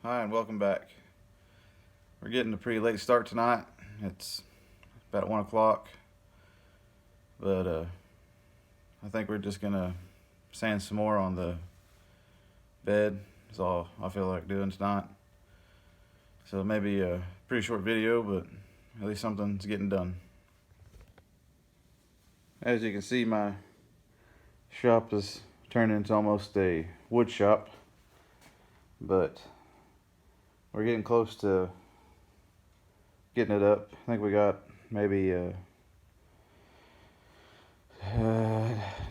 Hi and welcome back. We're getting a pretty late start tonight. It's about 1 o'clock, but I think we're just gonna sand some more on the bed. That's all I feel like doing tonight. So maybe a pretty short video, but at least something's getting done. As you can see, my shop is turning into almost a wood shop, but we're getting close to getting it up. I think we got maybe a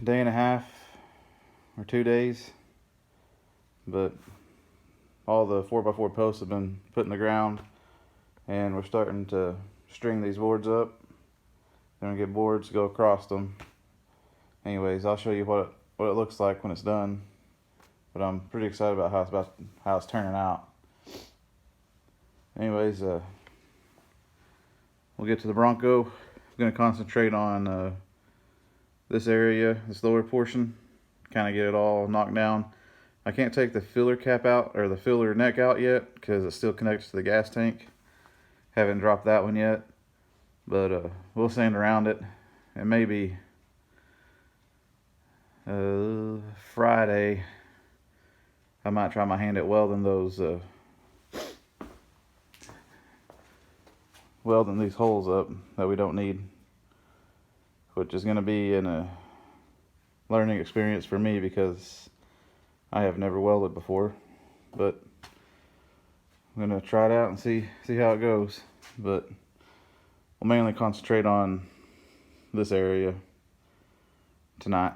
day and a half or 2 days, but all the 4x4 posts have been put in the ground and we're starting to string these boards up. Then we get boards to go across them. Anyways, I'll show you what it looks like when it's done, but I'm pretty excited about how it's turning out. Anyways, we'll get to the Bronco. I'm going to concentrate on this area, this lower portion, kind of get it all knocked down. I can't take the filler cap out, or the filler neck out yet, because it's still connected to the gas tank. Haven't dropped that one yet, but we'll sand around it, and maybe Friday I might try my hand at welding these holes up that we don't need, which is going to be a learning experience for me because I have never welded before, but I'm going to try it out and see how it goes. But we'll mainly concentrate on this area tonight.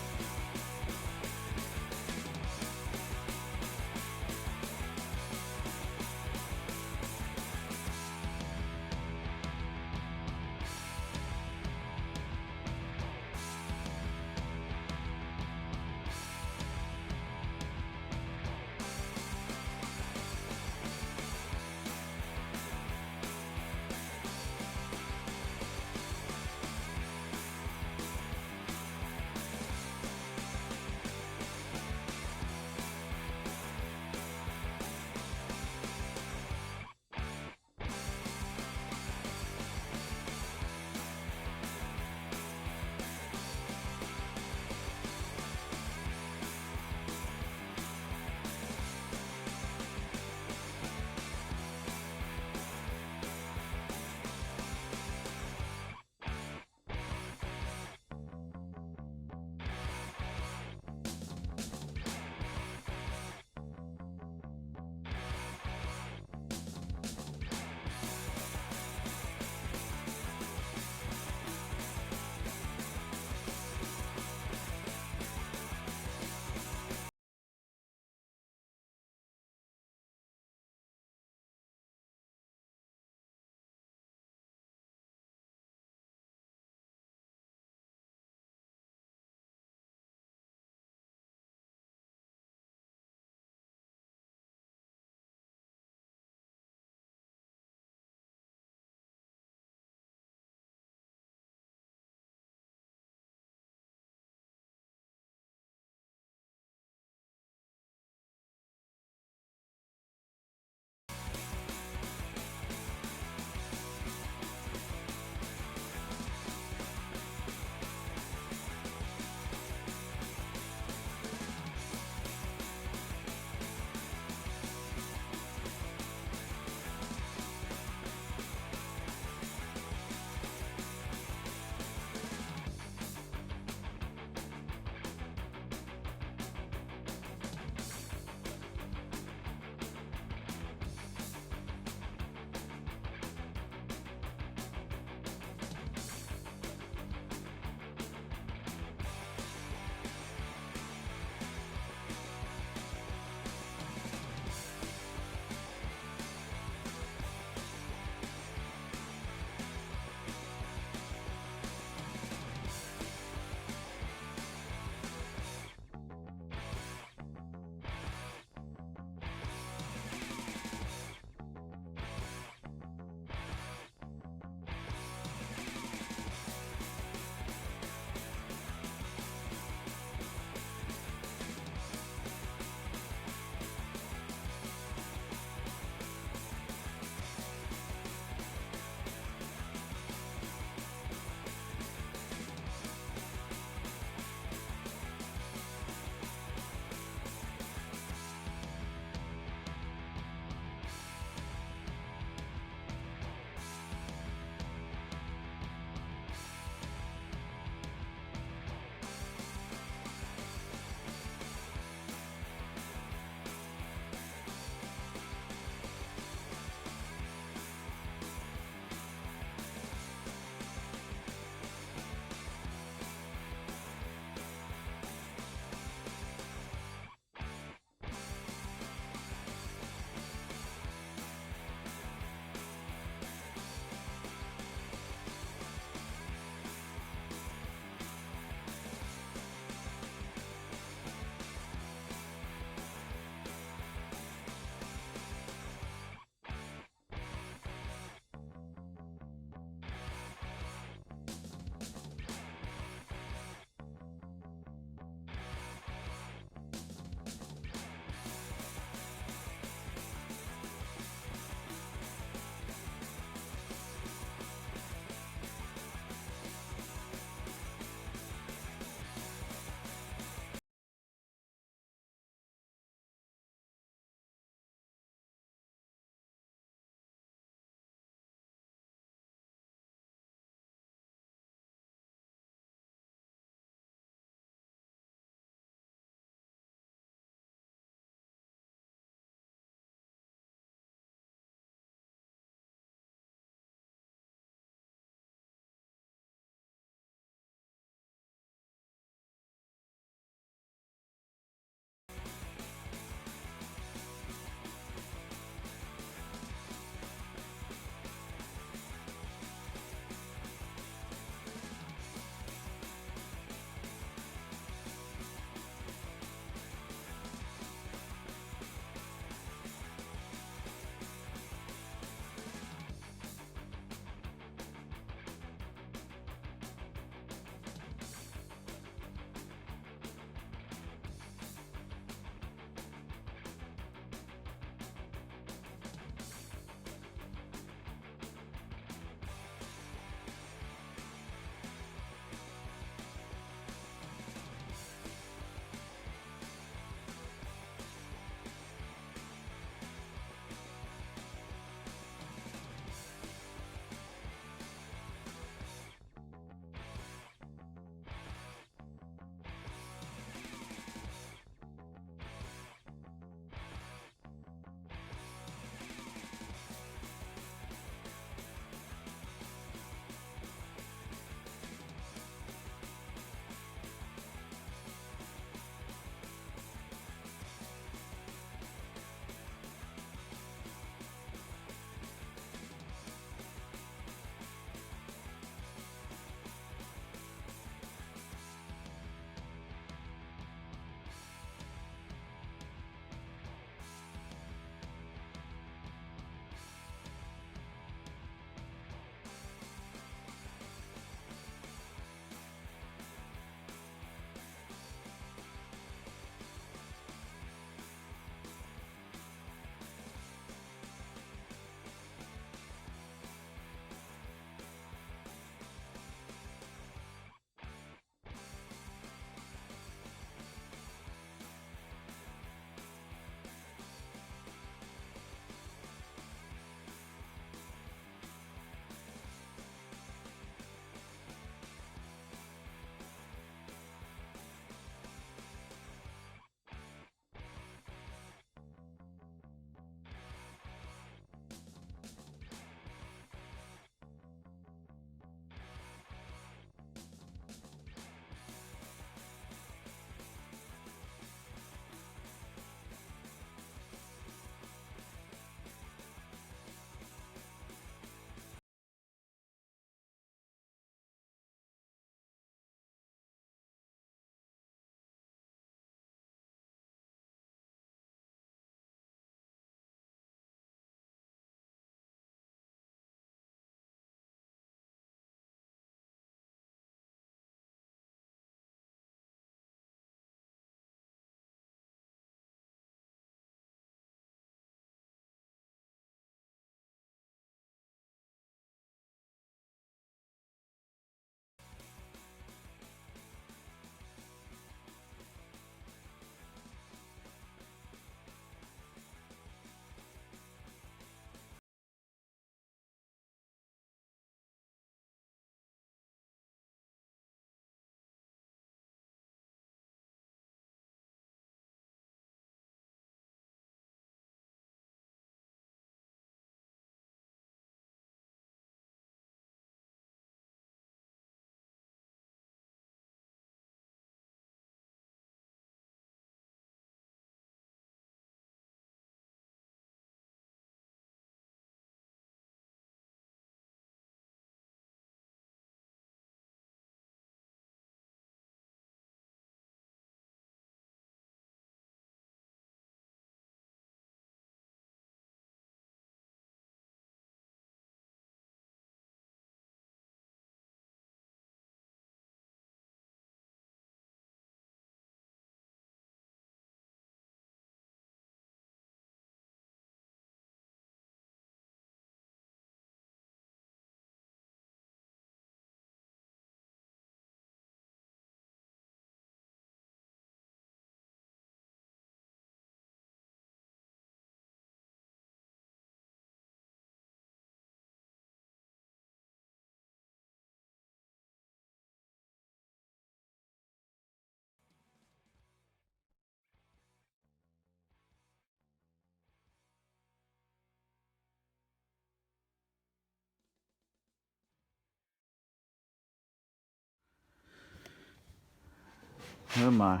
Well, my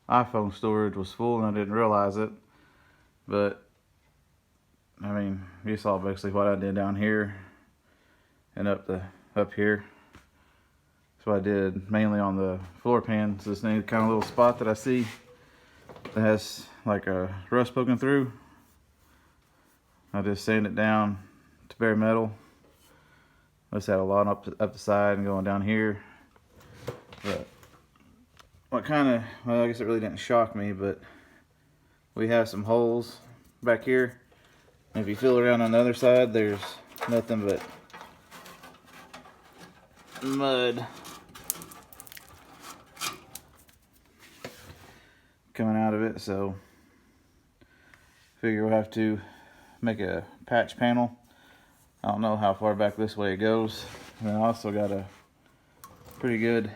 iPhone storage was full and I didn't realize it, but I mean, you saw basically what I did down here and up here. That's what I did mainly on the floor pan. So this new kind of little spot that I see that has like a rust poking through, I just sand it down to bare metal. I just had a lot up the side and going down here. But what kind of, well, I guess it really didn't shock me, but we have some holes back here. And if you feel around on the other side, there's nothing but mud coming out of it. So figure we'll have to make a patch panel. I don't know how far back this way it goes. And I also got a pretty good,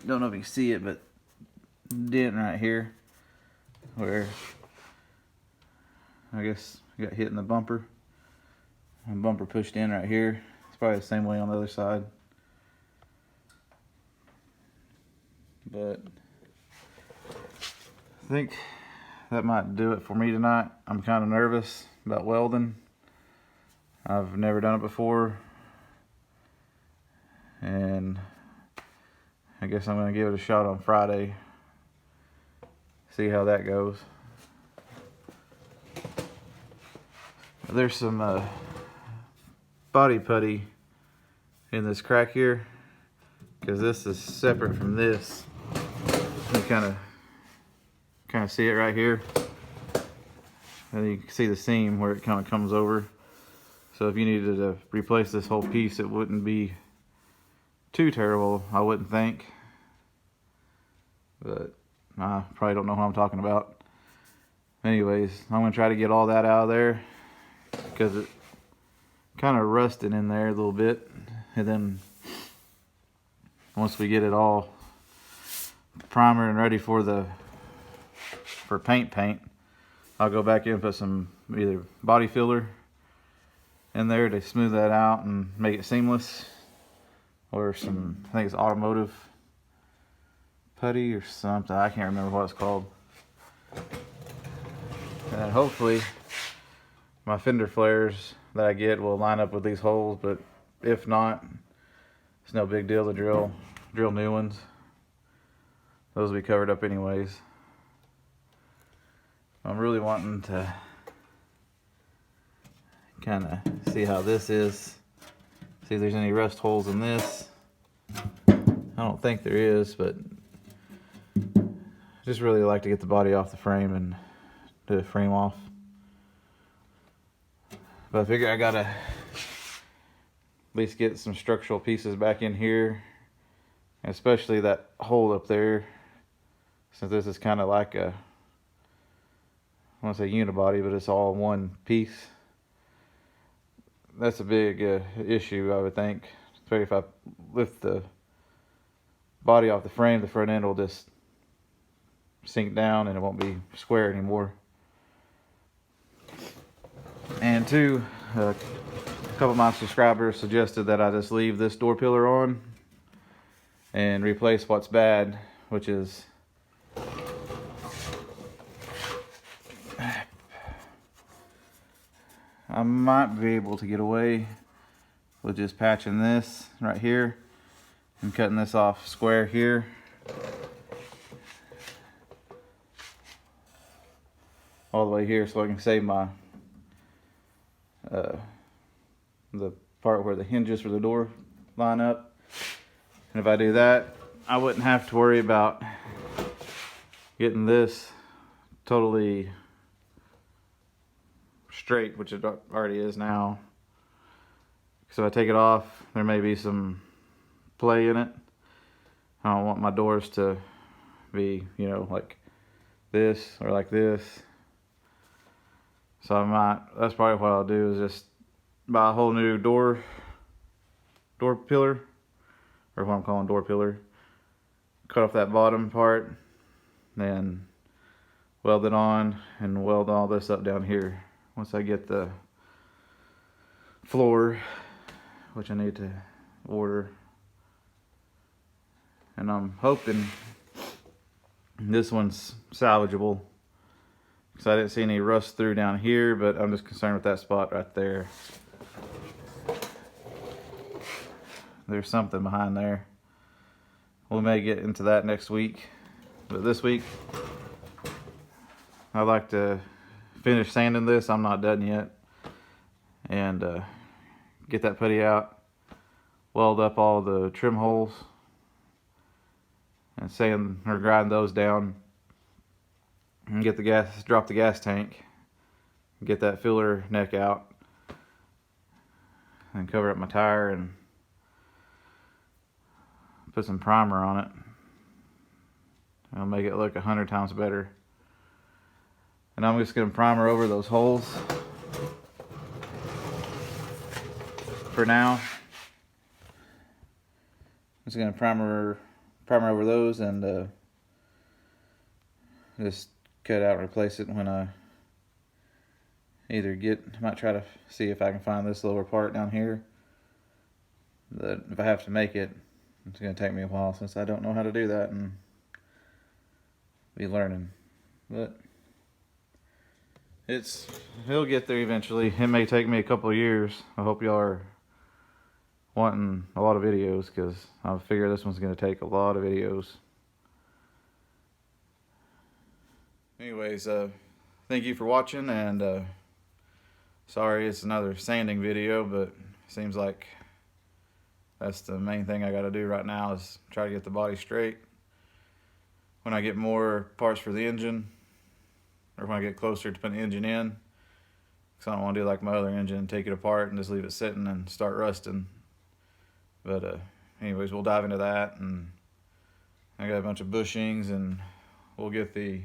don't know if you can see it, but dent right here where I guess I got hit in the bumper. And bumper pushed in right here. It's probably the same way on the other side. But I think that might do it for me tonight. I'm kind of nervous about welding. I've never done it before. And I guess I'm going to give it a shot on Friday. See how that goes. There's some body putty in this crack here, because this is separate from this. You kind of see it right here, and you can see the seam where it kind of comes over. So if you needed to replace this whole piece, it wouldn't be too terrible, I wouldn't think. But I probably don't know what I'm talking about. Anyways, I'm going to try to get all that out of there, because it kind of rusted in there a little bit. And then once we get it all primer and ready for paint, I'll go back in and put some either body filler in there to smooth that out and make it seamless, or some, I think it's automotive putty or something, I can't remember what it's called. And hopefully my fender flares that I get will line up with these holes, but if not, it's no big deal to drill new ones. Those will be covered up anyways. I'm really wanting to kind of see how this is. See if there's any rust holes in this. I don't think there is, but I just really like to get the body off the frame and do the frame off. But I figure I gotta at least get some structural pieces back in here, especially that hole up there, since this is kind of like a, I want to say unibody, but it's all one piece. That's a big issue, I would think. Especially if I lift the body off the frame, the front end will just sink down and it won't be square anymore. And two, a couple of my subscribers suggested that I just leave this door pillar on and replace what's bad, which is I might be able to get away with just patching this right here and cutting this off square here. All the way here, so I can save my the part where the hinges for the door line up. And if I do that, I wouldn't have to worry about getting this totally straight, which it already is now. So if I take it off, there may be some play in it. I don't want my doors to be, you know, like this or like this. So that's probably what I'll do, is just buy a whole new door pillar, or what I'm calling door pillar. Cut off that bottom part, then weld it on and weld all this up down here. Once I get the floor, which I need to order, and I'm hoping this one's salvageable, because I didn't see any rust through down here, but I'm just concerned with that spot right there. There's something behind there. We may get into that next week, but this week I'd like to finish sanding this. I'm not done yet, and get that putty out, weld up all the trim holes, and sand or grind those down, and get the gas, drop the gas tank, get that filler neck out, and cover up my tire and put some primer on it. It'll make it look 100 times better. And I'm just gonna primer over those holes for now. I'm just gonna primer over those, and just cut out and replace it when I either might try to see if I can find this lower part down here. But if I have to make it, it's gonna take me a while, since I don't know how to do that and be learning. But he'll get there eventually. It may take me a couple of years. I hope y'all are wanting a lot of videos, because I figure this one's going to take a lot of videos. Anyways, thank you for watching, and sorry it's another sanding video, but it seems like that's the main thing I got to do right now, is try to get the body straight. When I get more parts for the engine, or when I get closer to putting the engine in, because I don't want to do like my other engine, take it apart and just leave it sitting and start rusting. But anyways, we'll dive into that, and I got a bunch of bushings, and we'll get the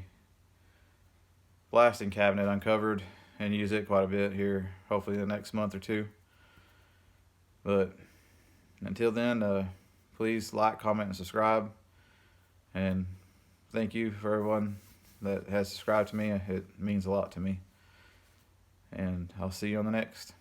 blasting cabinet uncovered and use it quite a bit here, hopefully the next month or two. But until then, please like, comment, and subscribe. And thank you for everyone that has subscribed to me. It means a lot to me. And I'll see you on the next.